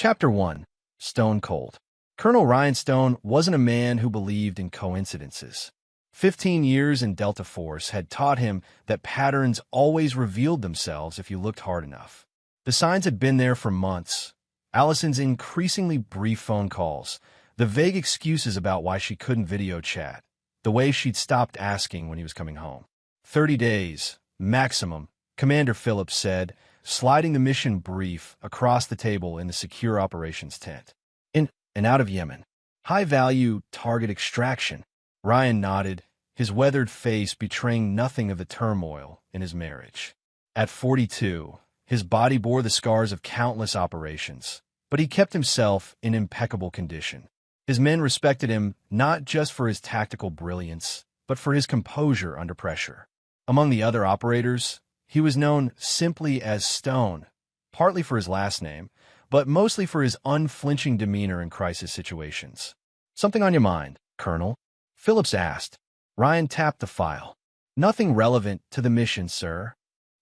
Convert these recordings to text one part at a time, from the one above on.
Chapter 1. Stone Cold. Colonel Ryan Stone wasn't a man who believed in coincidences. 15 years in Delta Force had taught him that patterns always revealed themselves if you looked hard enough. The signs had been there for months. Allison's increasingly brief phone calls, the vague excuses about why she couldn't video chat, the way she'd stopped asking when he was coming home. 30 days, maximum, Commander Phillips said, sliding the mission brief across the table in the secure operations tent. In and out of Yemen. High-value target extraction. Ryan nodded, his weathered face betraying nothing of the turmoil in his marriage. At 42, his body bore the scars of countless operations, but he kept himself in impeccable condition. His men respected him not just for his tactical brilliance, but for his composure under pressure. Among the other operators, he was known simply as Stone, partly for his last name, but mostly for his unflinching demeanor in crisis situations. "Something on your mind, Colonel?" Phillips asked. Ryan tapped the file. "Nothing relevant to the mission, sir."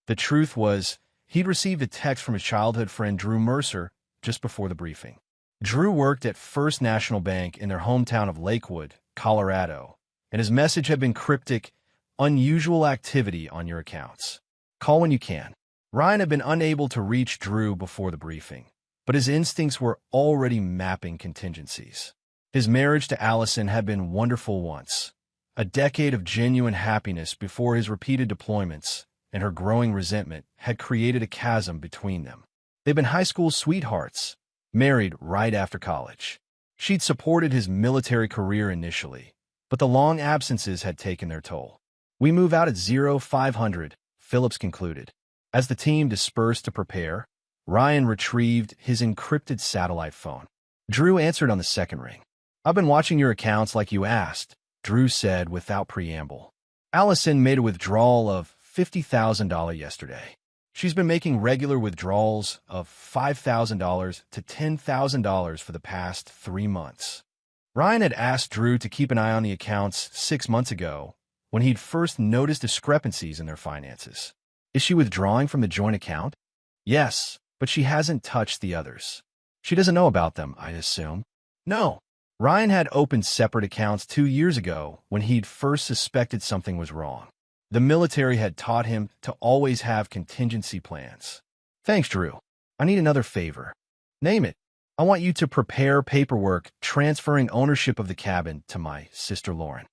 The truth was, he'd received a text from his childhood friend Drew Mercer just before the briefing. Drew worked at First National Bank in their hometown of Lakewood, Colorado, and his message had been cryptic, "Unusual activity on your accounts. Call when you can." Ryan had been unable to reach Drew before the briefing, but his instincts were already mapping contingencies. His marriage to Allison had been wonderful once, a decade of genuine happiness before his repeated deployments, and her growing resentment had created a chasm between them. They'd been high school sweethearts, married right after college. She'd supported his military career initially, but the long absences had taken their toll. "We move out at 0500, Phillips concluded. As the team dispersed to prepare, Ryan retrieved his encrypted satellite phone. Drew answered on the second ring. "I've been watching your accounts like you asked," Drew said without preamble. "Allison made a withdrawal of $50,000 yesterday. She's been making regular withdrawals of $5,000 to $10,000 for the past 3 months. Ryan had asked Drew to keep an eye on the accounts 6 months ago, when he'd first noticed discrepancies in their finances. "Is she withdrawing from the joint account?" "Yes, but she hasn't touched the others." "She doesn't know about them, I assume?" "No." Ryan had opened separate accounts 2 years ago when he'd first suspected something was wrong. The military had taught him to always have contingency plans. "Thanks, Drew. I need another favor." "Name it." "I want you to prepare paperwork transferring ownership of the cabin to my sister Lauren."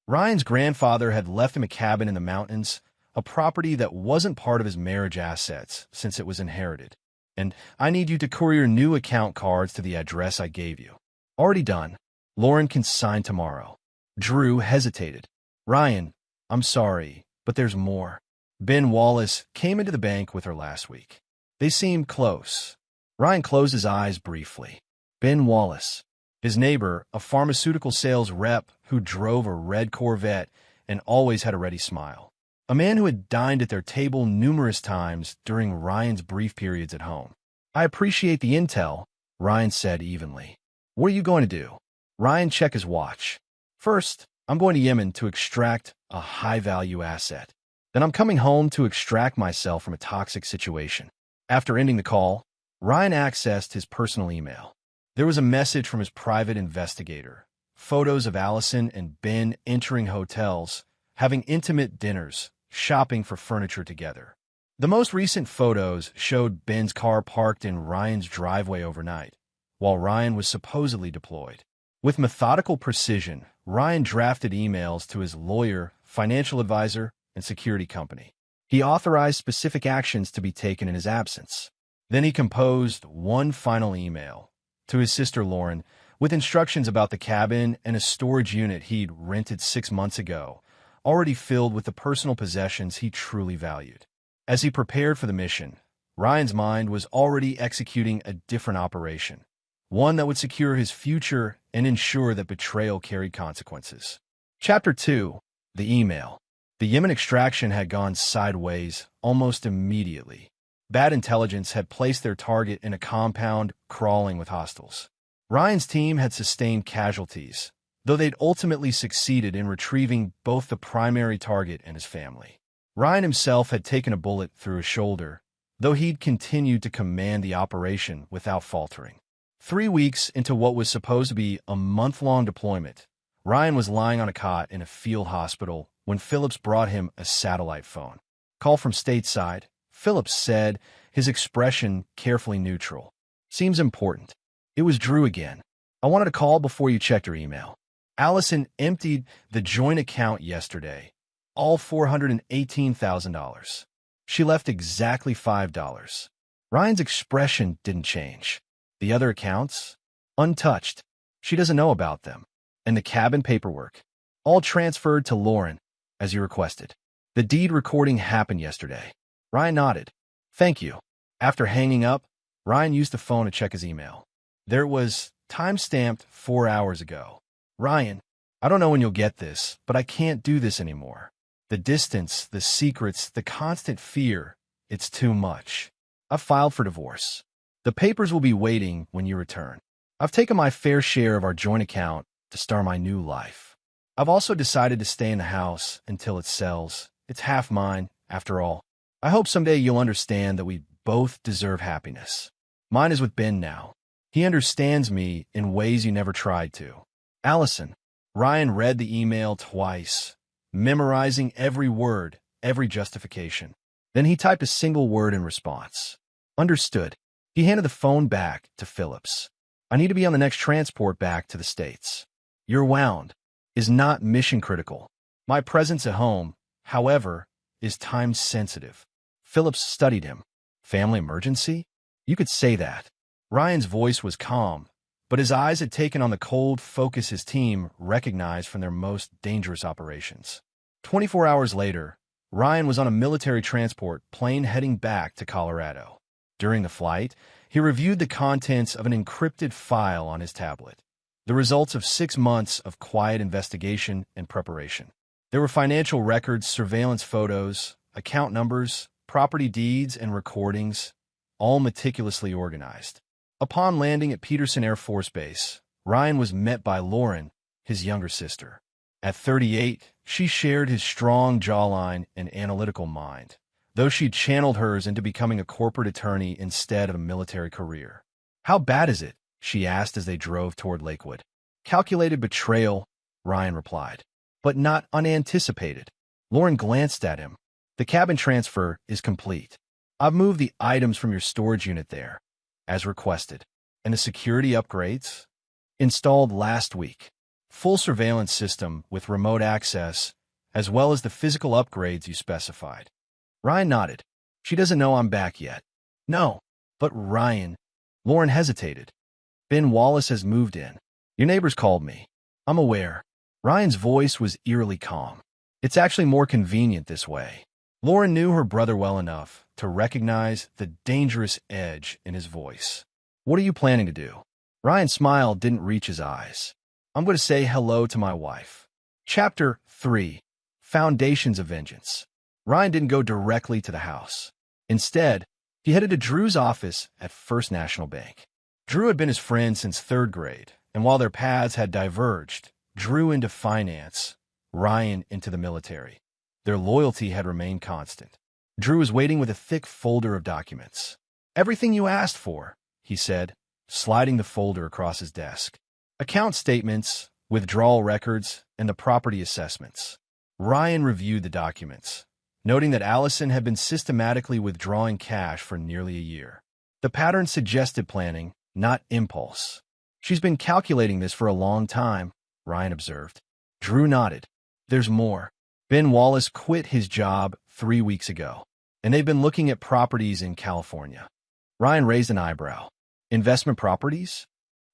Ryan's grandfather had left him a cabin in the mountains, a property that wasn't part of his marriage assets since it was inherited. "And I need you to courier new account cards to the address I gave you." "Already done. Lauren can sign tomorrow." Drew hesitated. "Ryan, I'm sorry, but there's more. Ben Wallace came into the bank with her last week. They seem close." Ryan closed his eyes briefly. Ben Wallace. His neighbor, a pharmaceutical sales rep who drove a red Corvette and always had a ready smile. A man who had dined at their table numerous times during Ryan's brief periods at home. "I appreciate the intel," Ryan said evenly. "What are you going to do?" Ryan checked his watch. "First, I'm going to Yemen to extract a high-value asset. Then I'm coming home to extract myself from a toxic situation." After ending the call, Ryan accessed his personal email. There was a message from his private investigator, photos of Allison and Ben entering hotels, having intimate dinners, shopping for furniture together. The most recent photos showed Ben's car parked in Ryan's driveway overnight, while Ryan was supposedly deployed. With methodical precision, Ryan drafted emails to his lawyer, financial advisor, and security company. He authorized specific actions to be taken in his absence. Then he composed one final email to his sister Lauren, with instructions about the cabin and a storage unit he'd rented 6 months ago, already filled with the personal possessions he truly valued. As he prepared for the mission, Ryan's mind was already executing a different operation, one that would secure his future and ensure that betrayal carried consequences. Chapter 2. The Email. The Yemen extraction had gone sideways almost immediately. Bad intelligence had placed their target in a compound crawling with hostiles. Ryan's team had sustained casualties, though they'd ultimately succeeded in retrieving both the primary target and his family. Ryan himself had taken a bullet through his shoulder, though he'd continued to command the operation without faltering. 3 weeks into what was supposed to be a month-long deployment, Ryan was lying on a cot in a field hospital when Phillips brought him a satellite phone. Call from stateside, Phillips said, his expression carefully neutral. Seems important. It was Drew again. I wanted to call before you checked your email. Allison emptied the joint account yesterday, all $418,000. She left exactly $5. Ryan's expression didn't change. The other accounts? Untouched. She doesn't know about them. And the cabin paperwork? All transferred to Lauren, as you requested. The deed recording happened yesterday. Ryan nodded. Thank you. After hanging up, Ryan used the phone to check his email. There was time-stamped 4 hours ago. Ryan, I don't know when you'll get this, but I can't do this anymore. The distance, the secrets, the constant fear, it's too much. I've filed for divorce. The papers will be waiting when you return. I've taken my fair share of our joint account to start my new life. I've also decided to stay in the house until it sells. It's half mine, after all. I hope someday you'll understand that we both deserve happiness. Mine is with Ben now. He understands me in ways you never tried to. Allison. Ryan read the email twice, memorizing every word, every justification. Then he typed a single word in response. Understood. He handed the phone back to Phillips. I need to be on the next transport back to the States. Your wound is not mission critical. My presence at home, however, is time sensitive. Phillips studied him. Family emergency? You could say that. Ryan's voice was calm, but his eyes had taken on the cold focus his team recognized from their most dangerous operations. 24 hours later, Ryan was on a military transport plane heading back to Colorado. During the flight, he reviewed the contents of an encrypted file on his tablet, the results of 6 months of quiet investigation and preparation. There were financial records, surveillance photos, account numbers, property deeds, and recordings, all meticulously organized. Upon landing at Peterson Air Force Base, Ryan was met by Lauren, his younger sister. At 38, she shared his strong jawline and analytical mind, though she'd channeled hers into becoming a corporate attorney instead of a military career. How bad is it? She asked as they drove toward Lakewood. Calculated betrayal, Ryan replied, but not unanticipated. Lauren glanced at him. The cabin transfer is complete. I've moved the items from your storage unit there, as requested. And the security upgrades? Installed last week. Full surveillance system with remote access, as well as the physical upgrades you specified. Ryan nodded. She doesn't know I'm back yet. No, but Ryan. Lauren hesitated. Ben Wallace has moved in. Your neighbors called me. I'm aware. Ryan's voice was eerily calm. It's actually more convenient this way. Lauren knew her brother well enough to recognize the dangerous edge in his voice. What are you planning to do? Ryan's smile didn't reach his eyes. I'm going to say hello to my wife. Chapter 3. Foundations of Vengeance. Ryan didn't go directly to the house. Instead, he headed to Drew's office at First National Bank. Drew had been his friend since 3rd grade, and while their paths had diverged, Drew into finance, Ryan into the military. Their loyalty had remained constant. Drew was waiting with a thick folder of documents. Everything you asked for, he said, sliding the folder across his desk. Account statements, withdrawal records, and the property assessments. Ryan reviewed the documents, noting that Allison had been systematically withdrawing cash for nearly a year. The pattern suggested planning, not impulse. She's been calculating this for a long time, Ryan observed. Drew nodded. There's more. Ben Wallace quit his job 3 weeks ago, and they've been looking at properties in California. Ryan raised an eyebrow. Investment properties?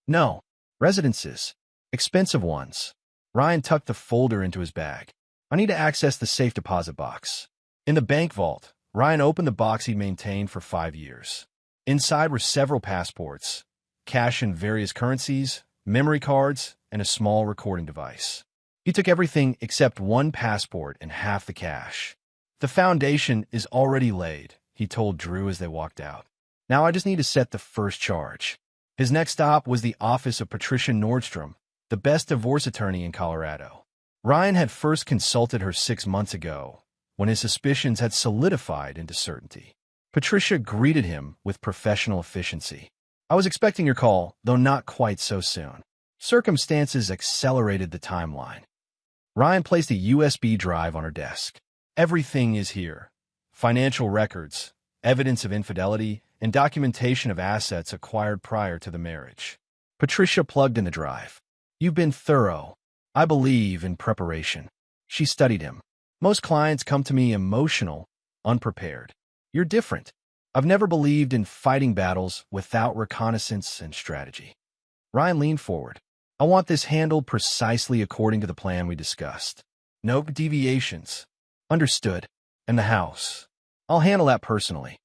No. Residences. Expensive ones. Ryan tucked the folder into his bag. I need to access the safe deposit box. In the bank vault, Ryan opened the box he'd maintained for 5 years. Inside were several passports, cash in various currencies, memory cards, and a small recording device. He took everything except one passport and half the cash. The foundation is already laid, he told Drew as they walked out. Now I just need to set the first charge. His next stop was the office of Patricia Nordstrom, the best divorce attorney in Colorado. Ryan had first consulted her 6 months ago, when his suspicions had solidified into certainty. Patricia greeted him with professional efficiency. I was expecting your call, though not quite so soon. Circumstances accelerated the timeline. Ryan placed a USB drive on her desk. Everything is here. Financial records, evidence of infidelity, and documentation of assets acquired prior to the marriage. Patricia plugged in the drive. You've been thorough. I believe in preparation. She studied him. Most clients come to me emotional, unprepared. You're different. I've never believed in fighting battles without reconnaissance and strategy. Ryan leaned forward. I want this handled precisely according to the plan we discussed. No deviations. Understood. And the house. I'll handle that personally.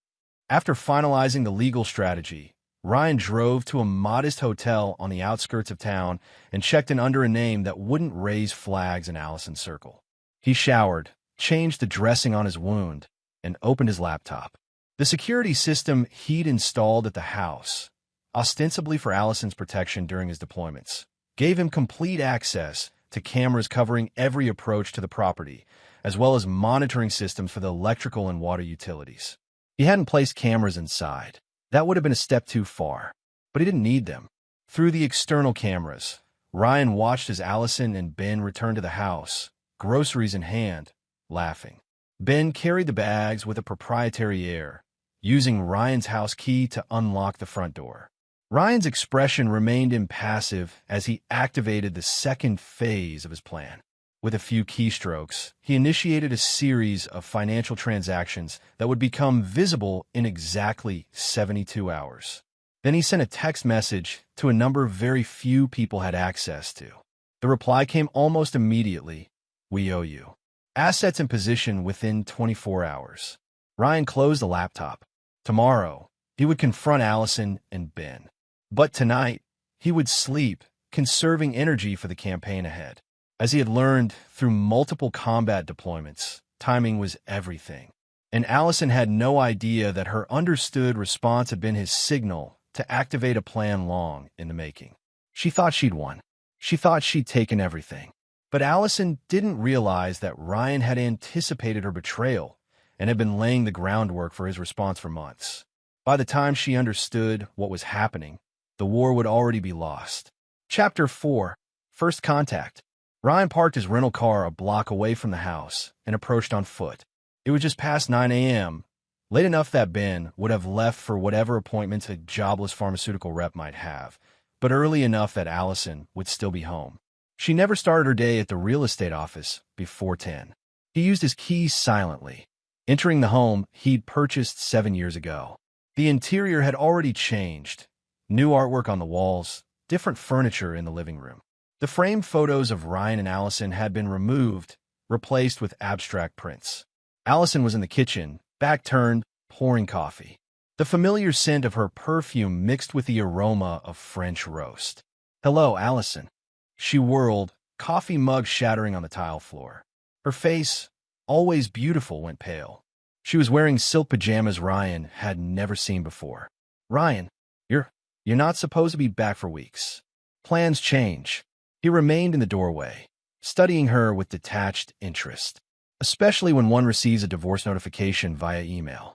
After finalizing the legal strategy, Ryan drove to a modest hotel on the outskirts of town and checked in under a name that wouldn't raise flags in Allison's circle. He showered, changed the dressing on his wound, and opened his laptop. The security system he'd installed at the house, ostensibly for Allison's protection during his deployments, gave him complete access to cameras covering every approach to the property, as well as monitoring systems for the electrical and water utilities. He hadn't placed cameras inside. That would have been a step too far, but he didn't need them. Through the external cameras, Ryan watched as Allison and Ben returned to the house, groceries in hand, laughing. Ben carried the bags with a proprietary air, using Ryan's house key to unlock the front door. Ryan's expression remained impassive as he activated the second phase of his plan. With a few keystrokes, he initiated a series of financial transactions that would become visible in exactly 72 hours. Then he sent a text message to a number very few people had access to. The reply came almost immediately. We owe you. Assets in position within 24 hours. Ryan closed the laptop. Tomorrow, he would confront Allison and Ben. But tonight, he would sleep, conserving energy for the campaign ahead. As he had learned through multiple combat deployments, timing was everything. And Allison had no idea that her understood response had been his signal to activate a plan long in the making. She thought she'd won. She thought she'd taken everything. But Allison didn't realize that Ryan had anticipated her betrayal and had been laying the groundwork for his response for months. By the time she understood what was happening, the war would already be lost. Chapter 4. First Contact. Ryan parked his rental car a block away from the house and approached on foot. It was just past 9 a.m., late enough that Ben would have left for whatever appointments a jobless pharmaceutical rep might have, but early enough that Allison would still be home. She never started her day at the real estate office before 10. He used his keys silently, entering the home he'd purchased 7 years ago. The interior had already changed. New artwork on the walls, different furniture in the living room. The framed photos of Ryan and Allison had been removed, replaced with abstract prints. Allison was in the kitchen, back turned, pouring coffee. The familiar scent of her perfume mixed with the aroma of French roast. Hello, Allison. She whirled, coffee mug shattering on the tile floor. Her face, always beautiful, went pale. She was wearing silk pajamas Ryan had never seen before. Ryan, you're not supposed to be back for weeks. Plans change. He remained in the doorway, studying her with detached interest, especially when one receives a divorce notification via email.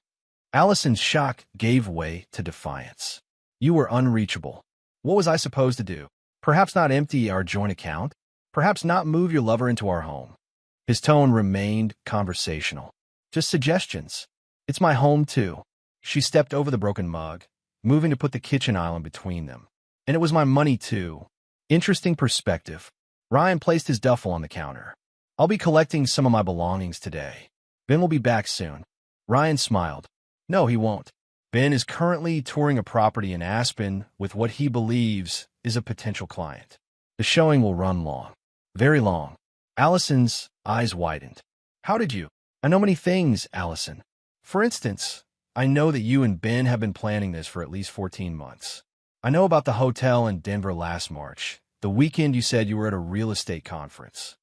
Allison's shock gave way to defiance. You were unreachable. What was I supposed to do? Perhaps not empty our joint account? Perhaps not move your lover into our home? His tone remained conversational. Just suggestions. It's my home, too. She stepped over the broken mug, moving to put the kitchen island between them. And it was my money, too. Interesting perspective. Ryan placed his duffel on the counter. I'll be collecting some of my belongings today. Ben will be back soon. Ryan smiled. No, he won't. Ben is currently touring a property in Aspen with what he believes is a potential client. The showing will run long. Very long. Allison's eyes widened. How did you? I know many things, Allison. For instance, I know that you and Ben have been planning this for at least 14 months. I know about the hotel in Denver last March, the weekend you said you were at a real estate conference.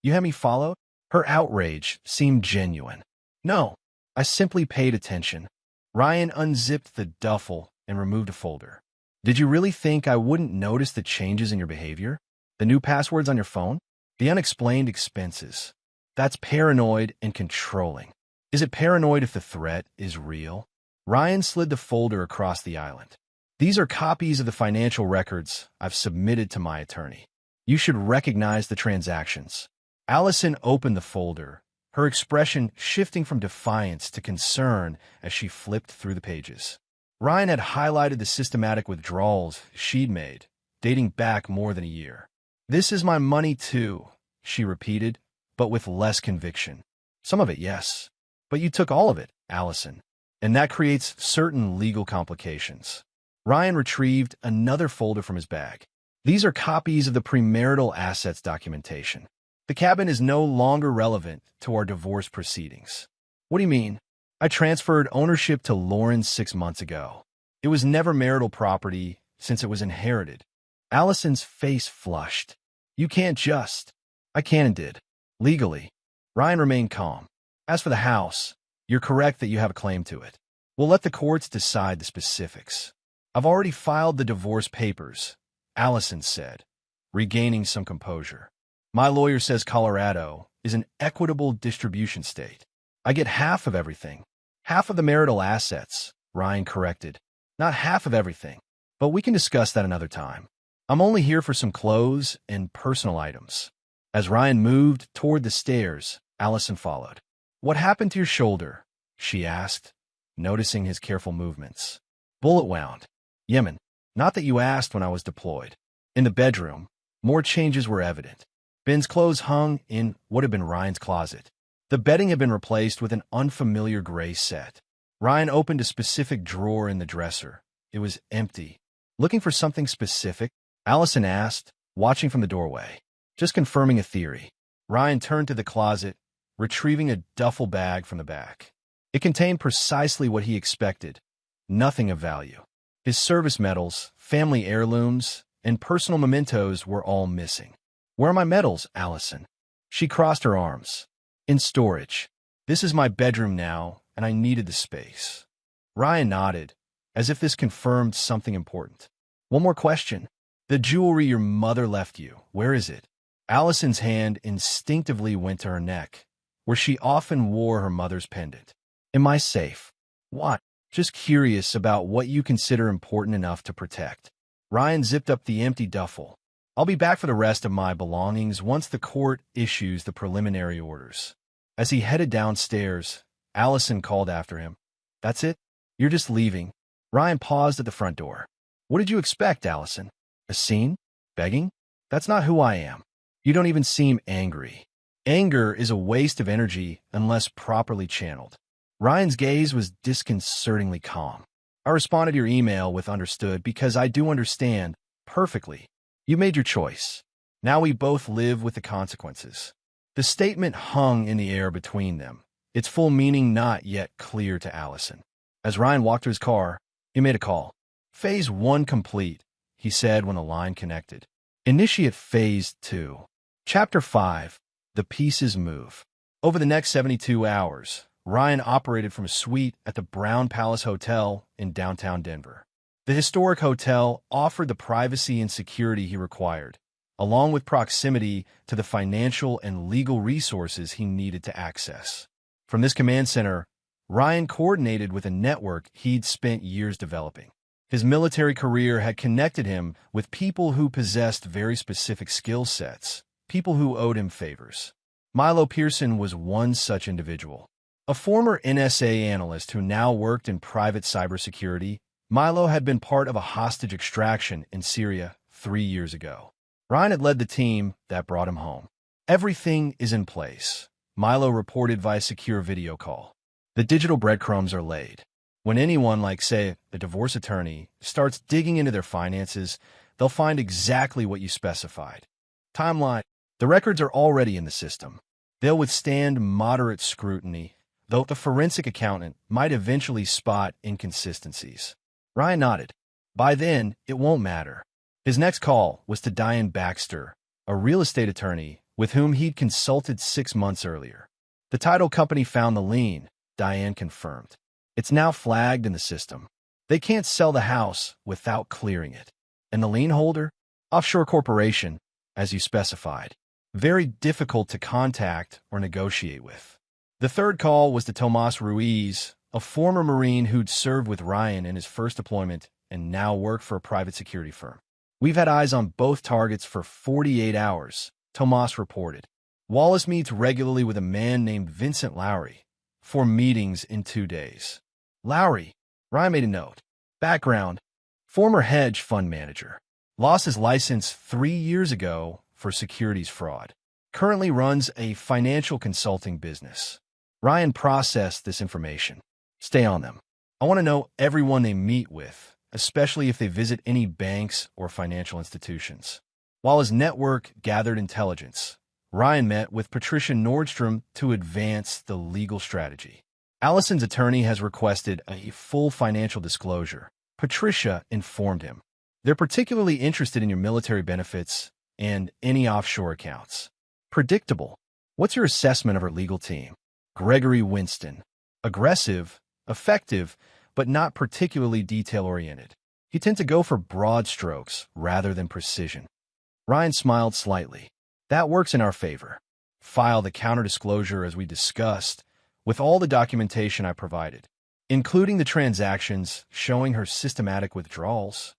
You had me followed? Her outrage seemed genuine. No, I simply paid attention. Ryan unzipped the duffel and removed a folder. Did you really think I wouldn't notice the changes in your behavior? The new passwords on your phone? The unexplained expenses? That's paranoid and controlling. Is it paranoid if the threat is real? Ryan slid the folder across the island. These are copies of the financial records I've submitted to my attorney. You should recognize the transactions. Allison opened the folder, her expression shifting from defiance to concern as she flipped through the pages. Ryan had highlighted the systematic withdrawals she'd made, dating back more than a year. "This is my money too," she repeated, but with less conviction. "Some of it, yes. But you took all of it, Allison. And that creates certain legal complications." Ryan retrieved another folder from his bag. "These are copies of the premarital assets documentation. The cabin is no longer relevant to our divorce proceedings." "What do you mean?" "I transferred ownership to Lauren 6 months ago. It was never marital property since it was inherited." Allison's face flushed. "You can't just—" "I can and did. Legally." Ryan remained calm. "As for the house, you're correct that you have a claim to it. We'll let the courts decide the specifics." "I've already filed the divorce papers," Allison said, regaining some composure. "My lawyer says Colorado is an equitable distribution state. I get half of everything." "Half of the marital assets," Ryan corrected. "Not half of everything. But we can discuss that another time. I'm only here for some clothes and personal items." As Ryan moved toward the stairs, Allison followed. "What happened to your shoulder?" she asked, noticing his careful movements. "Bullet wound. Yemen. Not that you asked when I was deployed." In the bedroom, more changes were evident. Ben's clothes hung in what had been Ryan's closet. The bedding had been replaced with an unfamiliar gray set. Ryan opened a specific drawer in the dresser. It was empty. "Looking for something specific?" Allison asked, watching from the doorway. "Just confirming a theory." Ryan turned to the closet, retrieving a duffel bag from the back. It contained precisely what he expected, nothing of value. His service medals, family heirlooms, and personal mementos were all missing. "Where are my medals, Allison?" She crossed her arms. "In storage. This is my bedroom now, and I needed the space." Ryan nodded, as if this confirmed something important. "One more question. The jewelry your mother left you, where is it?" Allison's hand instinctively went to her neck, where she often wore her mother's pendant. "In my safe." "What?" "Just curious about what you consider important enough to protect." Ryan zipped up the empty duffel. "I'll be back for the rest of my belongings once the court issues the preliminary orders." As he headed downstairs, Allison called after him. "That's it? You're just leaving?" Ryan paused at the front door. "What did you expect, Allison? A scene? Begging? That's not who I am. You don't even seem angry." "Anger is a waste of energy unless properly channeled." Ryan's gaze was disconcertingly calm. "I responded to your email with understood because I do understand perfectly. You made your choice. Now we both live with the consequences." The statement hung in the air between them, its full meaning not yet clear to Allison. As Ryan walked to his car, he made a call. "Phase 1 complete," he said when the line connected. "Initiate Phase 2. Chapter 5, The Pieces Move." Over the next 72 hours, Ryan operated from a suite at the Brown Palace Hotel in downtown Denver. The historic hotel offered the privacy and security he required, along with proximity to the financial and legal resources he needed to access. From this command center, Ryan coordinated with a network he'd spent years developing. His military career had connected him with people who possessed very specific skill sets, people who owed him favors. Milo Pearson was one such individual. A former NSA analyst who now worked in private cybersecurity, Milo had been part of a hostage extraction in Syria 3 years ago. Ryan had led the team that brought him home. "Everything is in place," Milo reported via secure video call. "The digital breadcrumbs are laid. When anyone like, say, a divorce attorney, starts digging into their finances, they'll find exactly what you specified. Timeline: the records are already in the system. They'll withstand moderate scrutiny, though the forensic accountant might eventually spot inconsistencies." Ryan nodded. By then, it won't matter. His next call was to Diane Baxter, a real estate attorney with whom he'd consulted 6 months earlier. "The title company found the lien," Diane confirmed. "It's now flagged in the system. They can't sell the house without clearing it. And the lien holder? Offshore corporation, as you specified. Very difficult to contact or negotiate with." The third call was to Tomas Ruiz, a former Marine who'd served with Ryan in his first deployment and now work for a private security firm. We've had eyes on both targets for 48 hours, Tomas reported. Wallace meets regularly with a man named Vincent Lowry, 4 meetings in 2 days. Lowry, Ryan made a note. Background, former hedge fund manager. Lost his license 3 years ago for securities fraud. Currently runs a financial consulting business. Ryan processed this information. Stay on them. I want to know everyone they meet with, especially if they visit any banks or financial institutions. While his network gathered intelligence, Ryan met with Patricia Nordstrom to advance the legal strategy. Allison's attorney has requested a full financial disclosure. Patricia informed him. They're particularly interested in your military benefits and any offshore accounts. Predictable. What's your assessment of our legal team? Gregory Winston. Aggressive, effective, but not particularly detail-oriented. You tend to go for broad strokes rather than precision. Ryan smiled slightly. That works in our favor. File the counter-disclosure as we discussed, with all the documentation I provided, including the transactions showing her systematic withdrawals,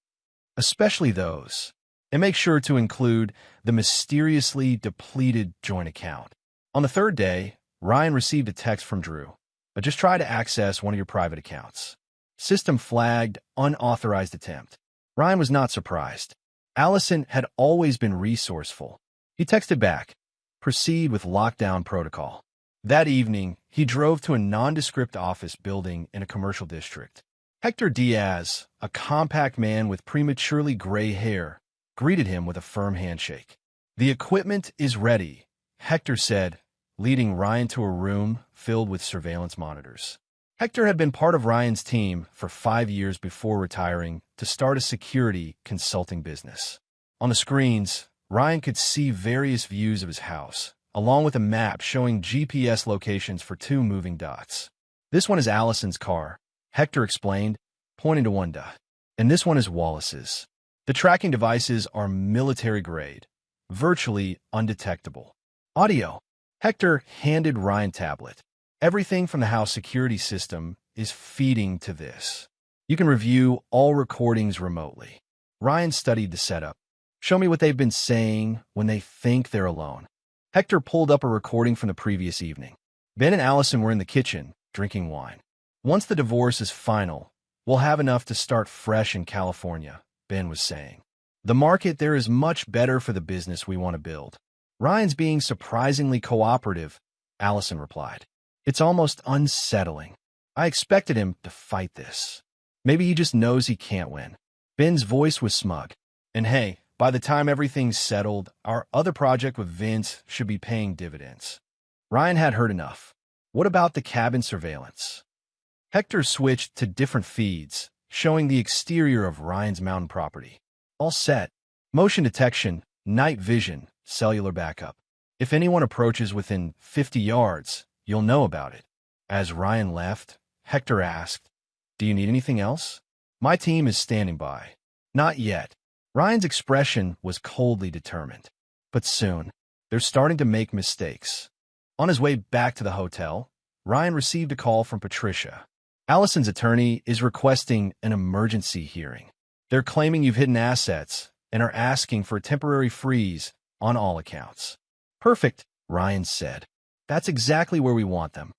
especially those, and make sure to include the mysteriously depleted joint account. On the 3rd day, Ryan received a text from Drew. I just tried to access one of your private accounts. System flagged unauthorized attempt. Ryan was not surprised. Allison had always been resourceful. He texted back, proceed with lockdown protocol. That evening, he drove to a nondescript office building in a commercial district. Hector Diaz, a compact man with prematurely gray hair, greeted him with a firm handshake. The equipment is ready, Hector said, leading Ryan to a room filled with surveillance monitors. Hector had been part of Ryan's team for 5 years before retiring to start a security consulting business. On the screens, Ryan could see various views of his house, along with a map showing GPS locations for 2 moving dots. This one is Allison's car, Hector explained, pointing to one dot. And this one is Wallace's. The tracking devices are military-grade, virtually undetectable. Audio. Hector handed Ryan tablet. Everything from the house security system is feeding to this. You can review all recordings remotely. Ryan studied the setup. Show me what they've been saying when they think they're alone. Hector pulled up a recording from the previous evening. Ben and Allison were in the kitchen, drinking wine. Once the divorce is final, we'll have enough to start fresh in California, Ben was saying. The market there is much better for the business we want to build. Ryan's being surprisingly cooperative, Allison replied. It's almost unsettling. I expected him to fight this. Maybe he just knows he can't win. Ben's voice was smug. And hey, by the time everything's settled, our other project with Vince should be paying dividends. Ryan had heard enough. What about the cabin surveillance? Hector switched to different feeds, showing the exterior of Ryan's mountain property. All set. Motion detection, night vision, cellular backup. If anyone approaches within 50 yards, you'll know about it. As Ryan left, Hector asked, Do you need anything else? My team is standing by. Not yet. Ryan's expression was coldly determined. But soon, they're starting to make mistakes. On his way back to the hotel, Ryan received a call from Patricia. Allison's attorney is requesting an emergency hearing. They're claiming you've hidden assets and are asking for a temporary freeze on all accounts. Perfect, Ryan said. That's exactly where we want them.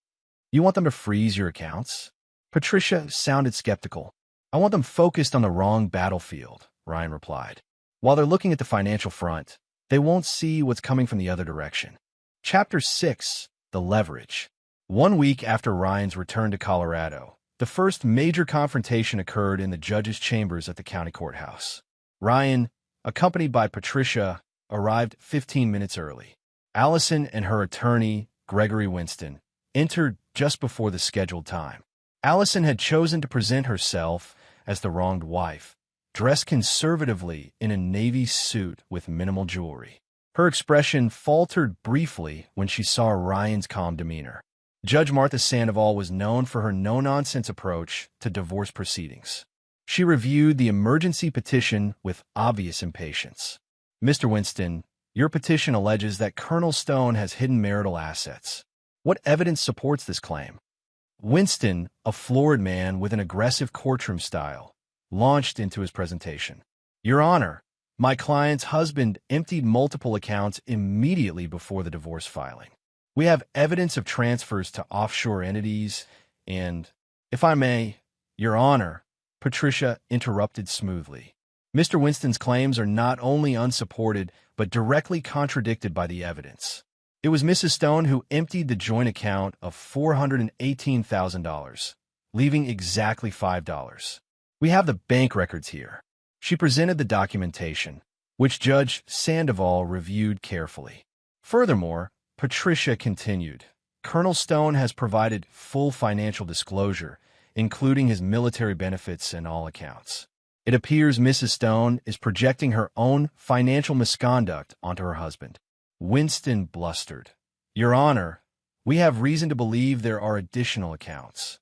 You want them to freeze your accounts? Patricia sounded skeptical. I want them focused on the wrong battlefield, Ryan replied. While they're looking at the financial front, they won't see what's coming from the other direction. Chapter 6, The Leverage. 1 week after Ryan's return to Colorado, the first major confrontation occurred in the judge's chambers at the county courthouse. Ryan, accompanied by Patricia, arrived 15 minutes early. Allison and her attorney, Gregory Winston, entered just before the scheduled time. Allison had chosen to present herself as the wronged wife, dressed conservatively in a navy suit with minimal jewelry. Her expression faltered briefly when she saw Ryan's calm demeanor. Judge Martha Sandoval was known for her no-nonsense approach to divorce proceedings. She reviewed the emergency petition with obvious impatience. Mr. Winston, your petition alleges that Colonel Stone has hidden marital assets. What evidence supports this claim? Winston, a florid man with an aggressive courtroom style, launched into his presentation. Your Honor, my client's husband emptied multiple accounts immediately before the divorce filing. We have evidence of transfers to offshore entities and, if I may, Your Honor, Patricia interrupted smoothly. Mr. Winston's claims are not only unsupported, but directly contradicted by the evidence. It was Mrs. Stone who emptied the joint account of $418,000, leaving exactly $5. We have the bank records here. She presented the documentation, which Judge Sandoval reviewed carefully. Furthermore, Patricia continued, Colonel Stone has provided full financial disclosure, including his military benefits and all accounts. It appears Mrs. Stone is projecting her own financial misconduct onto her husband. Winston blustered. Your Honor, we have reason to believe there are additional accounts.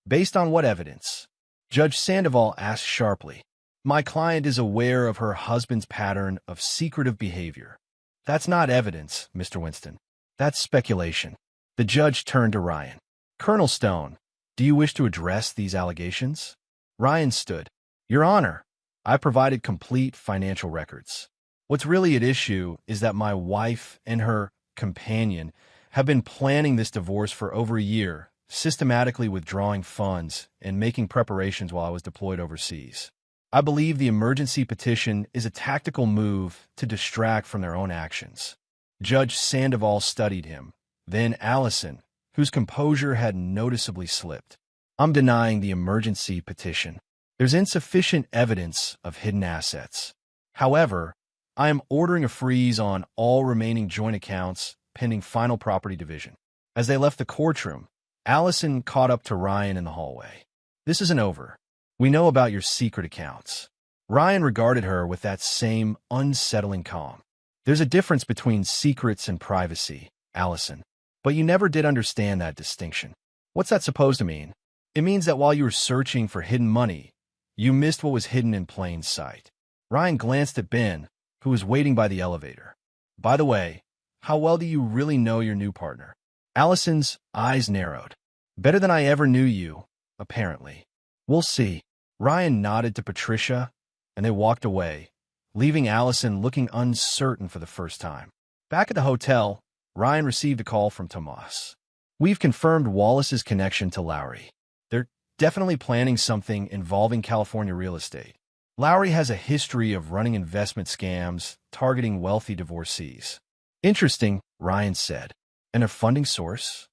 Based on what evidence? Judge Sandoval asked sharply. My client is aware of her husband's pattern of secretive behavior. That's not evidence, Mr. Winston. That's speculation. The judge turned to Ryan. Colonel Stone, do you wish to address these allegations? Ryan stood. Your Honor, I provided complete financial records. What's really at issue is that my wife and her companion have been planning this divorce for over a year, systematically withdrawing funds and making preparations while I was deployed overseas. I believe the emergency petition is a tactical move to distract from their own actions. Judge Sandoval studied him, then Allison, whose composure had noticeably slipped. I'm denying the emergency petition. There's insufficient evidence of hidden assets. However, I am ordering a freeze on all remaining joint accounts pending final property division. As they left the courtroom, Allison caught up to Ryan in the hallway. This isn't over. We know about your secret accounts. Ryan regarded her with that same unsettling calm. There's a difference between secrets and privacy, Allison. But you never did understand that distinction. What's that supposed to mean? It means that while you were searching for hidden money, you missed what was hidden in plain sight. Ryan glanced at Ben, who was waiting by the elevator. By the way, how well do you really know your new partner? Allison's eyes narrowed. Better than I ever knew you, apparently. We'll see. Ryan nodded to Patricia, and they walked away, leaving Allison looking uncertain for the first time. Back at the hotel, Ryan received a call from Tomas. We've confirmed Wallace's connection to Lowry. They're definitely planning something involving California real estate. Lowry has a history of running investment scams targeting wealthy divorcees. Interesting, Ryan said. And a funding source?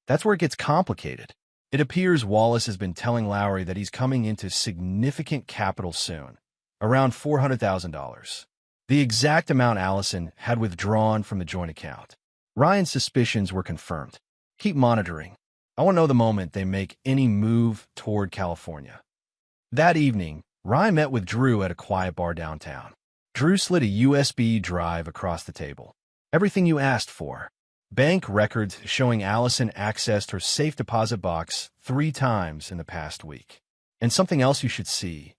That's where it gets complicated. It appears Wallace has been telling Lowry that he's coming into significant capital soon, around $400,000. The exact amount Allison had withdrawn from the joint account. Ryan's suspicions were confirmed. Keep monitoring. I want to know the moment they make any move toward California. That evening, Ryan met with Drew at a quiet bar downtown. Drew slid a USB drive across the table. Everything you asked for. Bank records showing Allison accessed her safe deposit box 3 times in the past week. And something else you should see.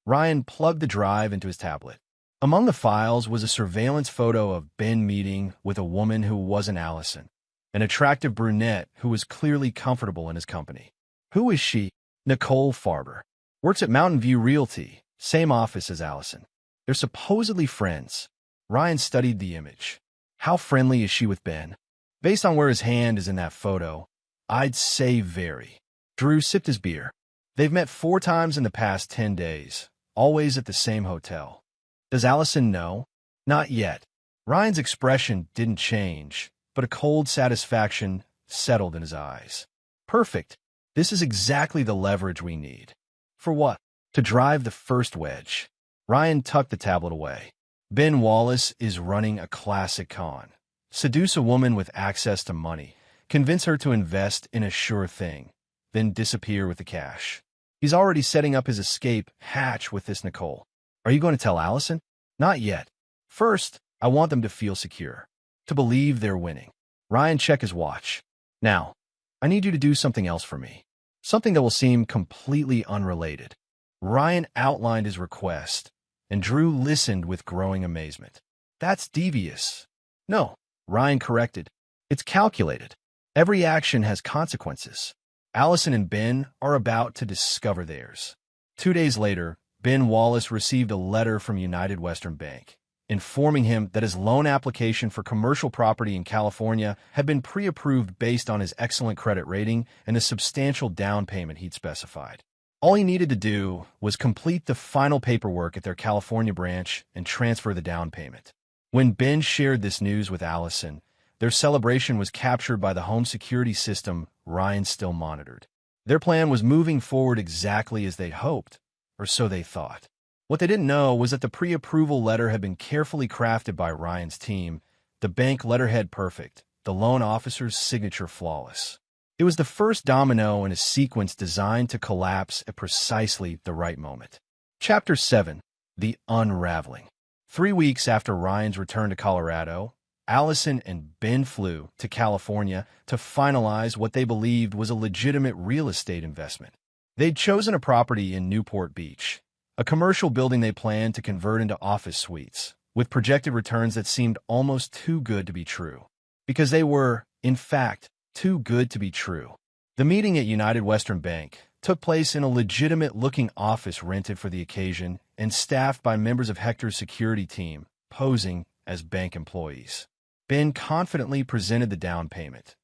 Ryan plugged the drive into his tablet. Among the files was a surveillance photo of Ben meeting with a woman who wasn't Allison, an attractive brunette who was clearly comfortable in his company. Who is she? Nicole Farber. Works at Mountain View Realty, same office as Allison. They're supposedly friends. Ryan studied the image. How friendly is she with Ben? Based on where his hand is in that photo, I'd say very. Drew sipped his beer. They've met 4 times in the past 10 days, always at the same hotel. Does Allison know? Not yet. Ryan's expression didn't change, but a cold satisfaction settled in his eyes. Perfect. This is exactly the leverage we need. For what? To drive the first wedge. Ryan tucked the tablet away. Ben Wallace is running a classic con. Seduce a woman with access to money, convince her to invest in a sure thing, then disappear with the cash. He's already setting up his escape hatch with this Nicole. Are you going to tell Allison? Not yet. First, I want them to feel secure, to believe they're winning. Ryan checked his watch. Now, I need you to do something else for me. Something that will seem completely unrelated. Ryan outlined his request, and Drew listened with growing amazement. That's devious. No, Ryan corrected. It's calculated. Every action has consequences. Allison and Ben are about to discover theirs. 2 days later, Ben Wallace received a letter from United Western Bank, informing him that his loan application for commercial property in California had been pre-approved based on his excellent credit rating and the substantial down payment he'd specified. All he needed to do was complete the final paperwork at their California branch and transfer the down payment. When Ben shared this news with Allison, their celebration was captured by the home security system Ryan still monitored. Their plan was moving forward exactly as they'd hoped, or so they thought. What they didn't know was that the pre-approval letter had been carefully crafted by Ryan's team, the bank letterhead perfect, the loan officer's signature flawless. It was the first domino in a sequence designed to collapse at precisely the right moment. Chapter 7. The Unraveling. 3 weeks after Ryan's return to Colorado, Allison and Ben flew to California to finalize what they believed was a legitimate real estate investment. They'd chosen a property in Newport Beach, a commercial building they planned to convert into office suites, with projected returns that seemed almost too good to be true. Because they were, in fact, too good to be true. The meeting at United Western Bank took place in a legitimate-looking office rented for the occasion and staffed by members of Hector's security team, posing as bank employees. Ben confidently presented the down payment,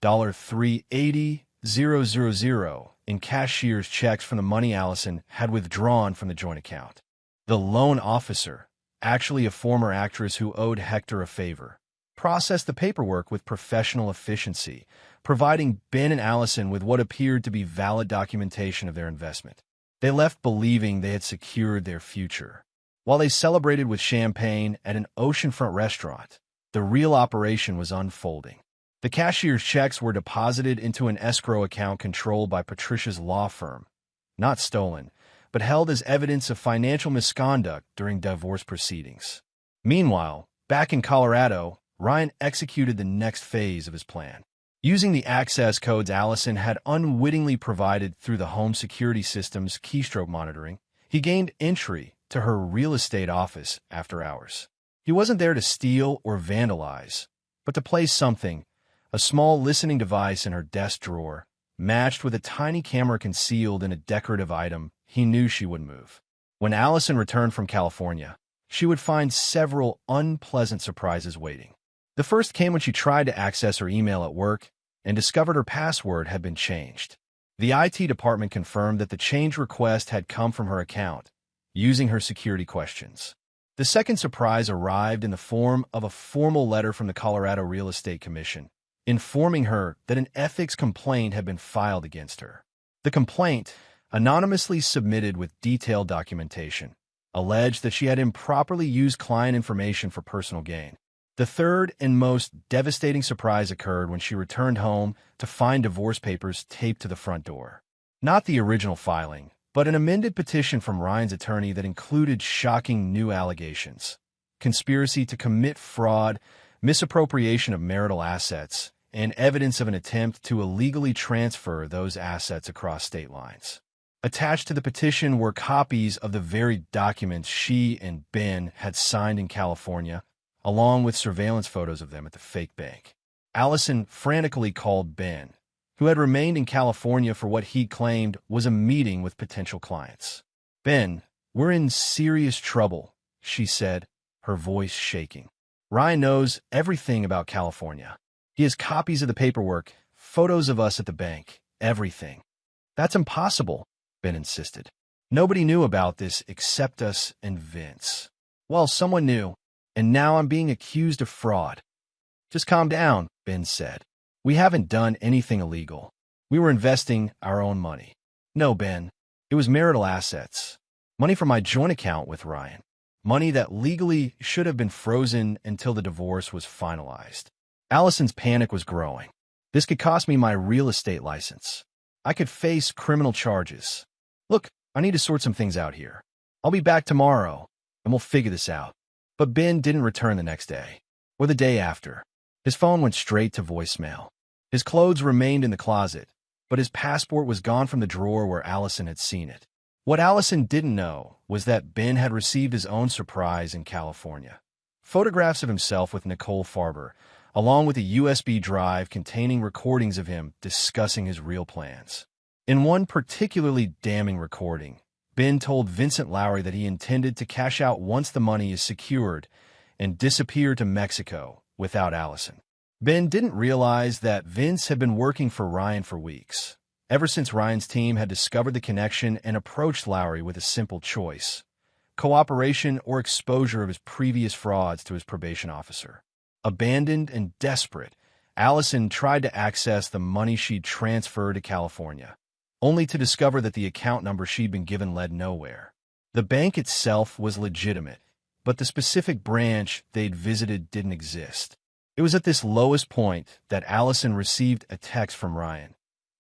$380,000 in cashier's checks from the money Allison had withdrawn from the joint account. The loan officer, actually a former actress who owed Hector a favor, processed the paperwork with professional efficiency, providing Ben and Allison with what appeared to be valid documentation of their investment. They left believing they had secured their future. While they celebrated with champagne at an oceanfront restaurant, the real operation was unfolding. The cashier's checks were deposited into an escrow account controlled by Patricia's law firm, not stolen, but held as evidence of financial misconduct during divorce proceedings. Meanwhile, back in Colorado, Ryan executed the next phase of his plan. Using the access codes Allison had unwittingly provided through the home security system's keystroke monitoring, he gained entry to her real estate office after hours. He wasn't there to steal or vandalize, but to place something, a small listening device in her desk drawer, matched with a tiny camera concealed in a decorative item he knew she would move. When Allison returned from California, she would find several unpleasant surprises waiting. The first came when she tried to access her email at work and discovered her password had been changed. The IT department confirmed that the change request had come from her account, using her security questions. The second surprise arrived in the form of a formal letter from the Colorado Real Estate Commission, informing her that an ethics complaint had been filed against her. The complaint, anonymously submitted with detailed documentation, alleged that she had improperly used client information for personal gain. The third and most devastating surprise occurred when she returned home to find divorce papers taped to the front door. Not the original filing, but an amended petition from Ryan's attorney that included shocking new allegations: conspiracy to commit fraud, misappropriation of marital assets, and evidence of an attempt to illegally transfer those assets across state lines. Attached to the petition were copies of the very documents she and Ben had signed in California, along with surveillance photos of them at the fake bank. Allison frantically called Ben, who had remained in California for what he claimed was a meeting with potential clients. "Ben, we're in serious trouble," she said, her voice shaking. "Ryan knows everything about California. He has copies of the paperwork, photos of us at the bank, everything." "That's impossible," Ben insisted. "Nobody knew about this except us and Vince." "Well, someone knew, and now I'm being accused of fraud." "Just calm down," Ben said. "We haven't done anything illegal. We were investing our own money." "No, Ben. It was marital assets. Money from my joint account with Ryan. Money that legally should have been frozen until the divorce was finalized." Allison's panic was growing. "This could cost me my real estate license. I could face criminal charges. Look, I need to sort some things out here. I'll be back tomorrow, and we'll figure this out." But Ben didn't return the next day, or the day after. His phone went straight to voicemail. His clothes remained in the closet, but his passport was gone from the drawer where Allison had seen it. What Allison didn't know was that Ben had received his own surprise in California. Photographs of himself with Nicole Farber, along with a USB drive containing recordings of him discussing his real plans. In one particularly damning recording, Ben told Vincent Lowry that he intended to cash out once the money is secured and disappear to Mexico without Allison. Ben didn't realize that Vince had been working for Ryan for weeks, ever since Ryan's team had discovered the connection and approached Lowry with a simple choice: cooperation or exposure of his previous frauds to his probation officer. Abandoned and desperate, Allison tried to access the money she'd transferred to California, only to discover that the account number she'd been given led nowhere. The bank itself was legitimate, but the specific branch they'd visited didn't exist. It was at this lowest point that Allison received a text from Ryan,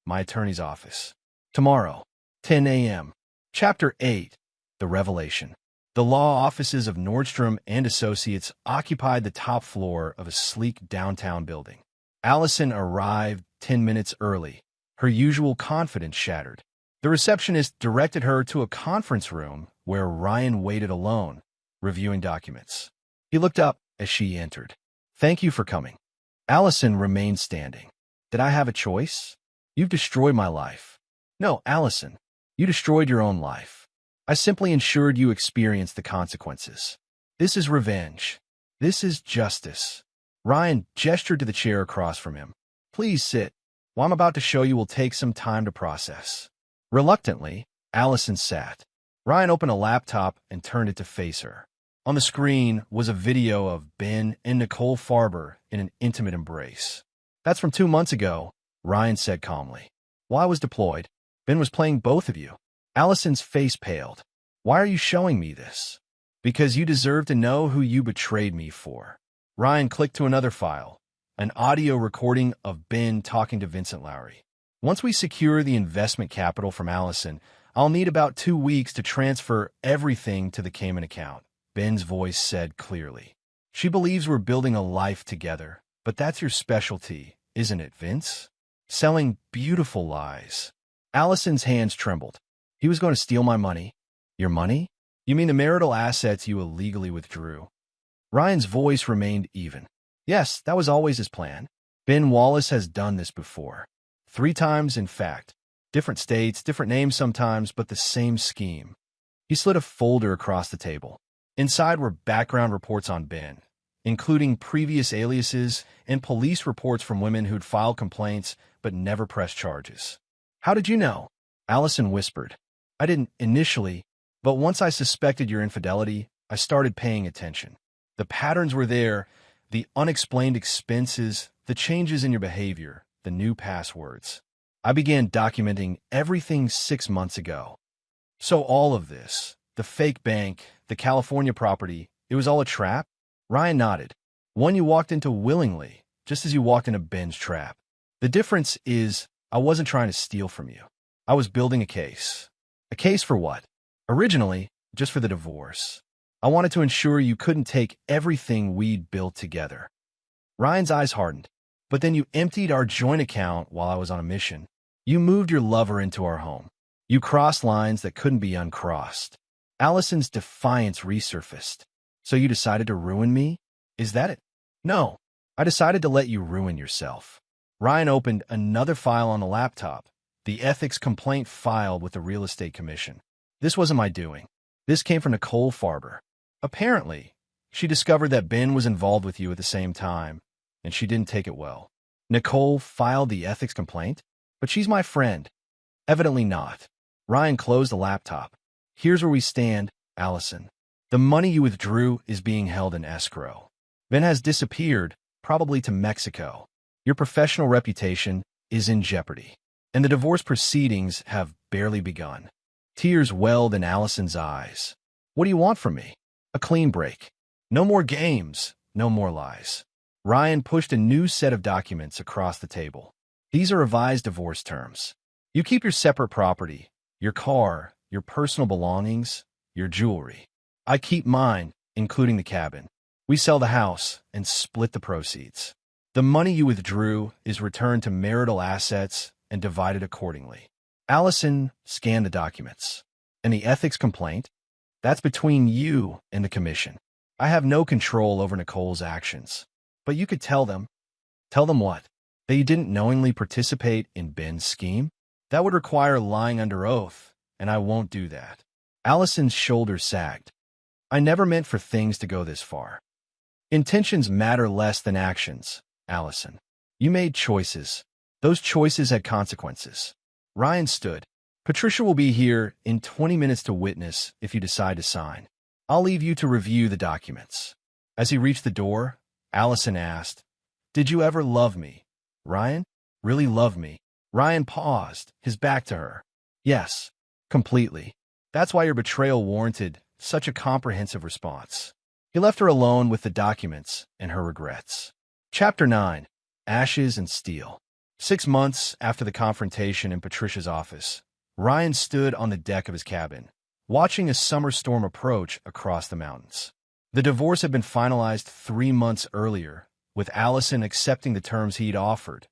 "My attorney's office. Tomorrow, 10 a.m. Chapter 8, The Revelation. The law offices of Nordstrom and Associates occupied the top floor of a sleek downtown building. Allison arrived 10 minutes early, her usual confidence shattered. The receptionist directed her to a conference room where Ryan waited alone, reviewing documents. He looked up as she entered. "Thank you for coming." Allison remained standing. "Did I have a choice? You've destroyed my life." "No, Allison, you destroyed your own life. I simply ensured you experienced the consequences. This is revenge. This is justice." Ryan gestured to the chair across from him. "Please sit. What I'm about to show you will take some time to process." Reluctantly, Allison sat. Ryan opened a laptop and turned it to face her. On the screen was a video of Ben and Nicole Farber in an intimate embrace. "That's from 2 months ago," Ryan said calmly. "While I was deployed, Ben was playing both of you." Allison's face paled. "Why are you showing me this?" "Because you deserve to know who you betrayed me for." Ryan clicked to another file, an audio recording of Ben talking to Vincent Lowry. "Once we secure the investment capital from Allison, I'll need about 2 weeks to transfer everything to the Cayman account," Ben's voice said clearly. "She believes we're building a life together, but that's your specialty, isn't it, Vince? Selling beautiful lies." Allison's hands trembled. "He was going to steal my money." "Your money? You mean the marital assets you illegally withdrew?" Ryan's voice remained even. "Yes, that was always his plan. Ben Wallace has done this before. 3 times, in fact. Different states, different names sometimes, but the same scheme." He slid a folder across the table. Inside were background reports on Ben, including previous aliases and police reports from women who'd filed complaints but never pressed charges. "How did you know?" Allison whispered. "I didn't initially, but once I suspected your infidelity, I started paying attention. The patterns were there, the unexplained expenses, the changes in your behavior, the new passwords. I began documenting everything 6 months ago. So all of this, the fake bank, the California property, it was all a trap?" Ryan nodded. "One you walked into willingly, just as you walked into Ben's trap. The difference is I wasn't trying to steal from you. I was building a case. A case for what? Originally, just for the divorce. I wanted to ensure you couldn't take everything we'd built together." Ryan's eyes hardened. "But then you emptied our joint account while I was on a mission. You moved your lover into our home. You crossed lines that couldn't be uncrossed." Allison's defiance resurfaced. "So you decided to ruin me? Is that it?" "No, I decided to let you ruin yourself." Ryan opened another file on the laptop, the ethics complaint filed with the Real Estate Commission. "This wasn't my doing. This came from Nicole Farber. Apparently, she discovered that Ben was involved with you at the same time, and she didn't take it well." "Nicole filed the ethics complaint? But she's my friend." "Evidently not." Ryan closed the laptop. "Here's where we stand, Allison. The money you withdrew is being held in escrow. Ben has disappeared, probably to Mexico. Your professional reputation is in jeopardy, and the divorce proceedings have barely begun." Tears welled in Allison's eyes. "What do you want from me?" "A clean break. No more games, no more lies." Ryan pushed a new set of documents across the table. "These are revised divorce terms. You keep your separate property, your car, your personal belongings, your jewelry. I keep mine, including the cabin. We sell the house and split the proceeds. The money you withdrew is returned to marital assets and divided accordingly." Allison scanned the documents. "And the ethics complaint? That's between you and the commission. I have no control over Nicole's actions. But you could tell them." "Tell them what? That you didn't knowingly participate in Ben's scheme? That would require lying under oath, and I won't do that." Allison's shoulders sagged. I never meant for things to go this far. Intentions matter less than actions, Allison. You made choices. Those choices had consequences. Ryan stood. Patricia will be here in 20 minutes to witness if you decide to sign. I'll leave you to review the documents. As he reached the door, Allison asked, Did you ever love me? Ryan? Really love me? Ryan paused, his back to her. Yes, completely. That's why your betrayal warranted such a comprehensive response. He left her alone with the documents and her regrets. Chapter 9. Ashes and Steel. 6 months after the confrontation in Patricia's office, Ryan stood on the deck of his cabin, watching a summer storm approach across the mountains. The divorce had been finalized 3 months earlier, with Allison accepting the terms he'd offered,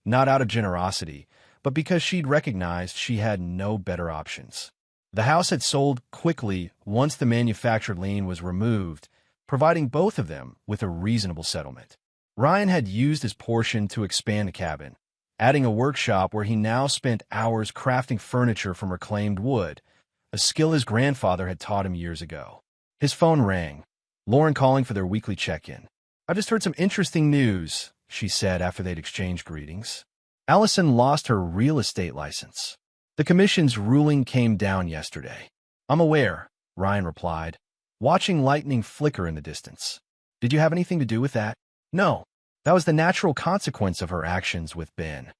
not out of generosity, but because she'd recognized she had no better options. The house had sold quickly once the manufactured lien was removed, providing both of them with a reasonable settlement. Ryan had used his portion to expand the cabin, adding a workshop where he now spent hours crafting furniture from reclaimed wood, a skill his grandfather had taught him years ago. His phone rang, Lauren calling for their weekly check-in. I just heard some interesting news, she said after they'd exchanged greetings. Allison lost her real estate license. The commission's ruling came down yesterday. I'm aware, Ryan replied, watching lightning flicker in the distance. Did you have anything to do with that? No. That was the natural consequence of her actions with Ben.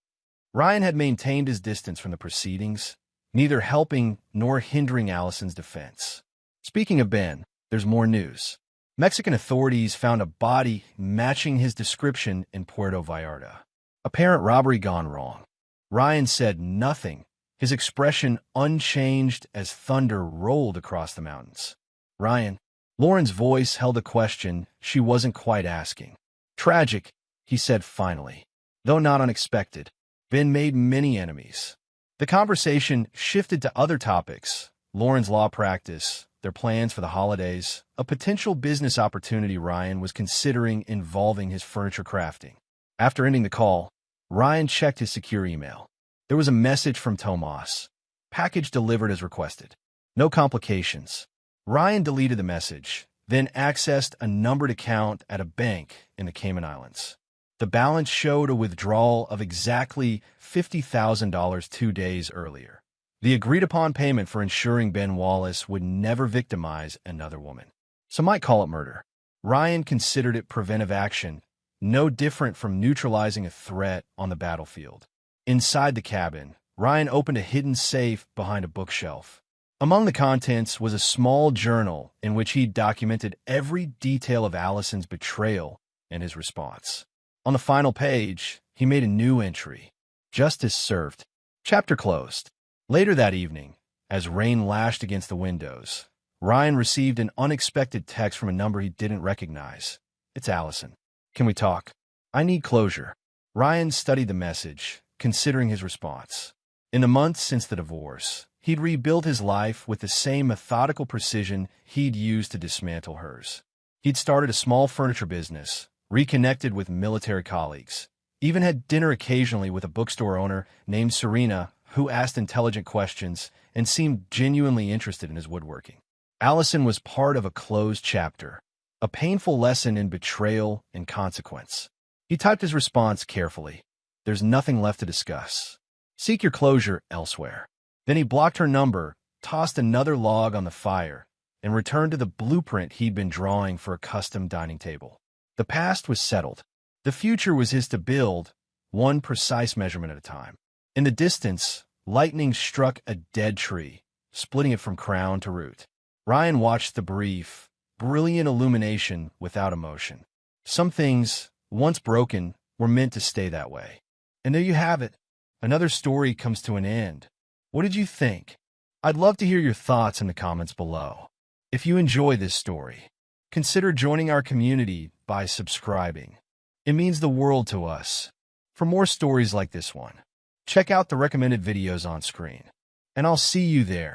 Ryan had maintained his distance from the proceedings, neither helping nor hindering Allison's defense. Speaking of Ben, there's more news. Mexican authorities found a body matching his description in Puerto Vallarta. Apparent robbery gone wrong. Ryan said nothing, his expression unchanged as thunder rolled across the mountains. Ryan. Lauren's voice held a question she wasn't quite asking. Tragic, he said finally. Though not unexpected, Ben made many enemies. The conversation shifted to other topics, Lauren's law practice, their plans for the holidays, a potential business opportunity Ryan was considering involving his furniture crafting. After ending the call, Ryan checked his secure email. There was a message from Tomas. Package delivered as requested. No complications. Ryan deleted the message, then accessed a numbered account at a bank in the Cayman Islands. The balance showed a withdrawal of exactly $50,000 2 days earlier. The agreed-upon payment for ensuring Ben Wallace would never victimize another woman. Some might call it murder. Ryan considered it preventive action, no different from neutralizing a threat on the battlefield. Inside the cabin, Ryan opened a hidden safe behind a bookshelf. Among the contents was a small journal in which he documented every detail of Allison's betrayal and his response. On the final page, he made a new entry. Justice served. Chapter closed. Later that evening, as rain lashed against the windows, Ryan received an unexpected text from a number he didn't recognize. It's Allison. Can we talk? I need closure. Ryan studied the message, considering his response. In the months since the divorce, he'd rebuilt his life with the same methodical precision he'd used to dismantle hers. He'd started a small furniture business, reconnected with military colleagues, even had dinner occasionally with a bookstore owner named Serena who asked intelligent questions and seemed genuinely interested in his woodworking. Allison was part of a closed chapter, a painful lesson in betrayal and consequence. He typed his response carefully. There's nothing left to discuss. Seek your closure elsewhere. Then he blocked her number, tossed another log on the fire, and returned to the blueprint he'd been drawing for a custom dining table. The past was settled. The future was his to build, one precise measurement at a time. In the distance, lightning struck a dead tree, splitting it from crown to root. Ryan watched the brief, brilliant illumination without emotion. Some things, once broken, were meant to stay that way. And there you have it. Another story comes to an end. What did you think? I'd love to hear your thoughts in the comments below. If you enjoy this story, consider joining our community by subscribing. It means the world to us. For more stories like this one, check out the recommended videos on screen. And I'll see you there.